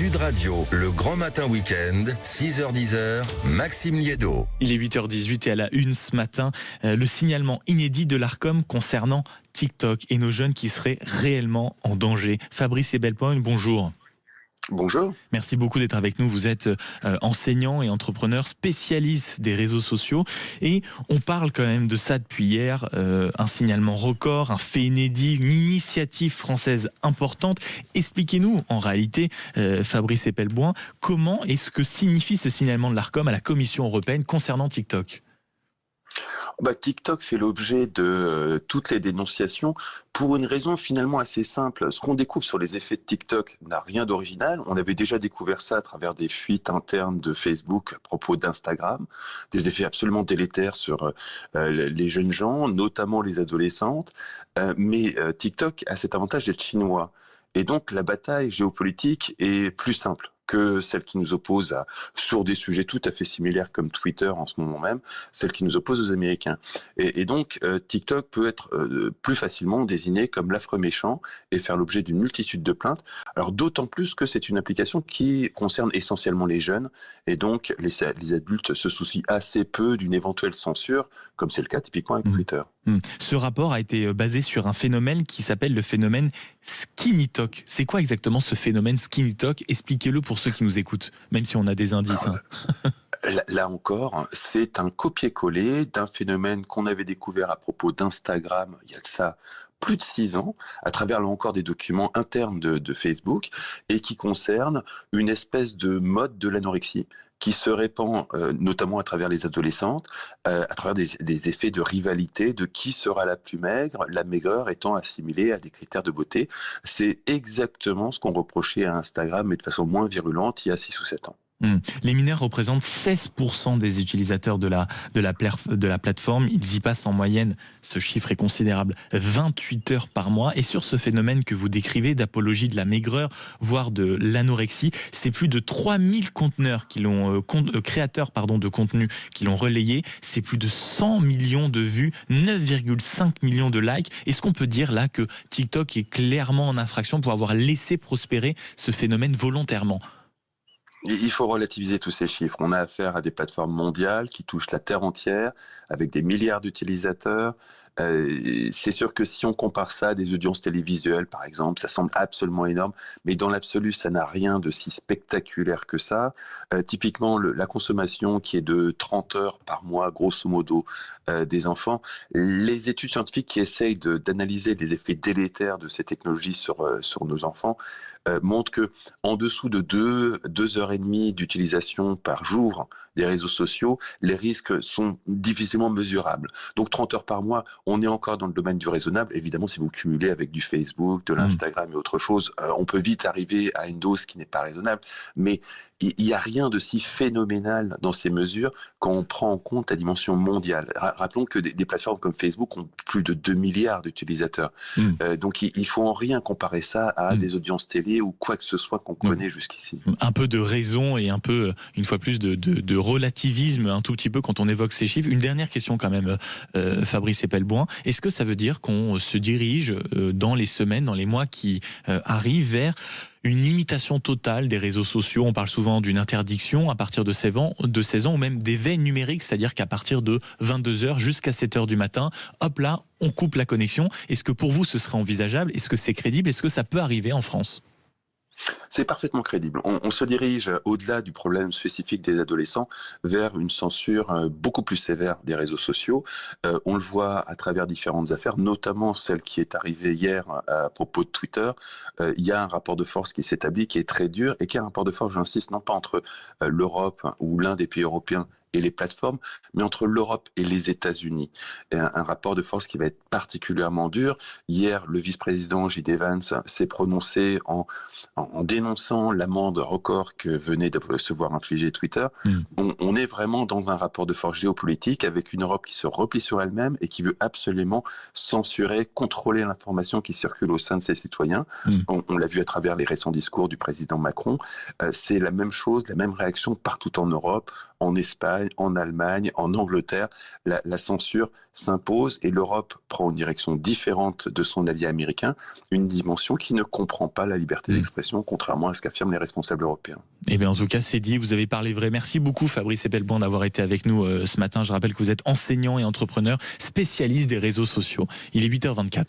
Sud Radio, le grand matin week-end, 6h-10h, Maxime Liédo. Il est 8h18 et à la une ce matin, le signalement inédit de l'Arcom concernant TikTok et nos jeunes qui seraient réellement en danger. Fabrice Ebelpoint, bonjour. Bonjour. Merci beaucoup d'être avec nous. Vous êtes enseignant et entrepreneur spécialiste des réseaux sociaux et on parle quand même de ça depuis hier. Un signalement record, un fait inédit, une initiative française importante. Expliquez-nous en réalité, Fabrice Ebelpoint, comment et ce que signifie ce signalement de l'Arcom à la Commission européenne concernant TikTok. TikTok fait l'objet de toutes les dénonciations pour une raison finalement assez simple. Ce qu'on découvre sur les effets de TikTok n'a rien d'original. On avait déjà découvert ça à travers des fuites internes de Facebook à propos d'Instagram, des effets absolument délétères sur les jeunes gens, notamment les adolescentes. Mais TikTok a cet avantage d'être chinois. Et donc la bataille géopolitique est plus simple que celle qui nous oppose sur des sujets tout à fait similaires comme Twitter en ce moment même, celle qui nous oppose aux Américains. Et donc, TikTok peut être plus facilement désigné comme l'affreux méchant et faire l'objet d'une multitude de plaintes. Alors d'autant plus que c'est une application qui concerne essentiellement les jeunes, et donc les adultes se soucient assez peu d'une éventuelle censure, comme c'est le cas typiquement avec Twitter. Ce rapport a été basé sur un phénomène qui s'appelle le phénomène SkinnyTok. C'est quoi exactement ce phénomène SkinnyTok? Expliquez-le pour ceux qui nous écoutent, même si on a des indices. Là encore, c'est un copier-coller d'un phénomène qu'on avait découvert à propos d'Instagram il y a de ça plus de 6 ans, à travers là encore des documents internes de Facebook, et qui concerne une espèce de mode de l'anorexie qui se répand notamment à travers les adolescentes, à travers des effets de rivalité, de qui sera la plus maigre, la maigreur étant assimilée à des critères de beauté. C'est exactement ce qu'on reprochait à Instagram, mais de façon moins virulente, il y a 6 ou 7 ans. Les mineurs représentent 16% des utilisateurs de la plateforme. Ils y passent en moyenne, ce chiffre est considérable, 28 heures par mois. Et sur ce phénomène que vous décrivez d'apologie de la maigreur, voire de l'anorexie, c'est plus de 3000 conteneurs créateurs de contenu qui l'ont relayé. C'est plus de 100 millions de vues, 9,5 millions de likes. Est-ce qu'on peut dire là que TikTok est clairement en infraction pour avoir laissé prospérer ce phénomène volontairement ? Il faut relativiser tous ces chiffres. On a affaire à des plateformes mondiales qui touchent la terre entière, avec des milliards d'utilisateurs. C'est sûr que si on compare ça à des audiences télévisuelles, par exemple, ça semble absolument énorme, mais dans l'absolu, ça n'a rien de si spectaculaire que ça. Typiquement, la consommation qui est de 30 heures par mois, grosso modo, des enfants, les études scientifiques qui essayent d'analyser les effets délétères de ces technologies sur nos enfants montrent que en dessous de 2 heures et demie d'utilisation par jour des réseaux sociaux, les risques sont difficilement mesurables. Donc 30 heures par mois, on est encore dans le domaine du raisonnable. Évidemment, si vous cumulez avec du Facebook, de l'Instagram et autre chose, on peut vite arriver à une dose qui n'est pas raisonnable. Mais il n'y a rien de si phénoménal dans ces mesures quand on prend en compte la dimension mondiale. Rappelons que des plateformes comme Facebook ont plus de 2 milliards d'utilisateurs. Donc il faut en rien comparer ça à des audiences télé ou quoi que ce soit qu'on connaît jusqu'ici. Un peu de raison et un peu, une fois plus, de relativisme un tout petit peu quand on évoque ces chiffres. Une dernière question quand même, Fabrice Ebelpoint. Est-ce que ça veut dire qu'on se dirige dans les semaines, dans les mois qui arrivent vers une limitation totale des réseaux sociaux? On parle souvent d'une interdiction à partir de 16 ans ou même d'éveil numérique, c'est-à-dire qu'à partir de 22h jusqu'à 7h du matin, hop là, on coupe la connexion. Est-ce que pour vous ce serait envisageable? Est-ce que c'est crédible? Est-ce que ça peut arriver en France? C'est parfaitement crédible. On se dirige au-delà du problème spécifique des adolescents vers une censure beaucoup plus sévère des réseaux sociaux. On le voit à travers différentes affaires, notamment celle qui est arrivée hier à propos de Twitter. Il y a un rapport de force qui s'établit, qui est très dur et qui est un rapport de force, j'insiste, non pas entre l'Europe ou l'un des pays européens et les plateformes, mais entre l'Europe et les États-Unis. Un rapport de force qui va être particulièrement dur. Hier, le vice-président J.D. Vance s'est prononcé en dénonçant l'amende record que venait de se voir infliger Twitter. On est vraiment dans un rapport de force géopolitique avec une Europe qui se replie sur elle-même et qui veut absolument censurer, contrôler l'information qui circule au sein de ses citoyens. On l'a vu à travers les récents discours du président Macron. C'est la même chose, la même réaction partout en Europe. en Espagne, en Allemagne, en Angleterre, la censure s'impose et l'Europe prend une direction différente de son allié américain, une dimension qui ne comprend pas la liberté d'expression, contrairement à ce qu'affirment les responsables européens. Eh bien, en tout cas, c'est dit, vous avez parlé vrai. Merci beaucoup, Fabrice Ebelban, d'avoir été avec nous ce matin. Je rappelle que vous êtes enseignant et entrepreneur, spécialiste des réseaux sociaux. Il est 8h24.